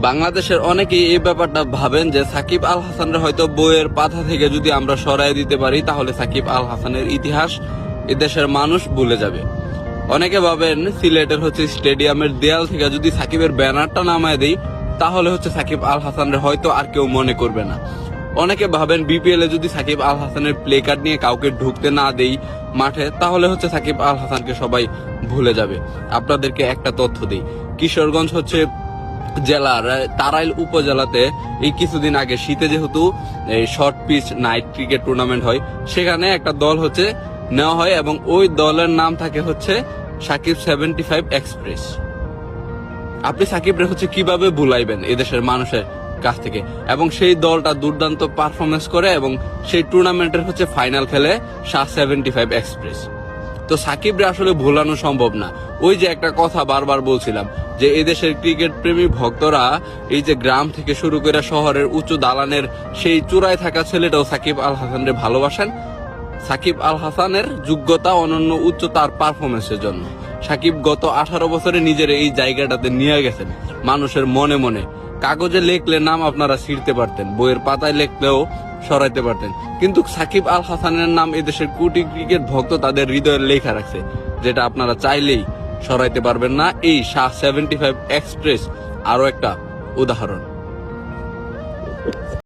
বাংলাদেশের অনেকেই এই ব্যাপারটা ভাবেন যে সাকিব আল হাসানের হয়তো বইয়ের পাতা থেকে যদি আমরা সরাই দিতে পারি তাহলে সাকিব আল হাসানের ইতিহাস এদেশের মানুষ ভুলে যাবে। অনেকে ভাবেন সিলেটের স্টেডিয়ামের দেয়াল থেকে যদি সাকিবের ব্যানারটা নামায় দেই তাহলে সাকিব আল হাসানের হয়তো আর কেউ মনে করবে না। অনেকে ভাবেন বিপিএল এ যদি সাকিব আল হাসানের প্লে কার্ড নিয়ে কাউকে ঢুকতে না দেই মাঠে তাহলে সাকিব আল হাসানকে সবাই ভুলে যাবে। আপনাদেরকে একটা তথ্য দিই, কিশোরগঞ্জ জেলার তারাইল উপজেলাতে এই কিছুদিন আগে শীতে যেহেতু এই short pitch night cricket tournament হয়, সেখানে একটা দল নেওয়া হয় এবং ওই দলের নাম থাকে সাকিব 75 এক্সপ্রেস। আপনি সাকিবরে কিভাবে ভুলাইবেন এদেশের মানুষের কাছ থেকে? এবং সেই দলটা দুর্দান্ত পারফরমেন্স করে এবং সেই টুর্নামেন্টের ফাইনাল খেলে 75 এক্সপ্রেস। তো সাকিবরে আসলে ভুলানো সম্ভব না। ওই যে একটা কথা বারবার বলছিলাম যে এদেশের ক্রিকেট প্রেমী ভক্তরা এই যে গ্রাম থেকে শুরু করে শহরের উঁচু দালানের সেই চূড়ায় থাকা ছেলেটাও সাকিব আল হাসানরে ভালোবাসেন। সাকিব আল হাসানের যোগ্যতা অনন্য উচ্চ তার পারফরমেন্সের জন্য। সাকিব গত 18 বছরে নিজের এই জায়গাটাতে নিয়ে গেছেন মানুষের মনে মনে। কাগজে লেখলে নাম আপনারা ছিঁড়তে পারতেন, বইয়ের পাতায় লেখলেও সরাইতে পারতেন, কিন্তু সাকিব আল হাসানের নাম এদেশের কোটি ক্রিকেট ভক্ত তাদের হৃদয়ের লেখা রাখছে, যেটা আপনারা চাইলেই সরাইতে পারবেন না। এই 75 এক্সপ্রেস আরো একটা উদাহরণ।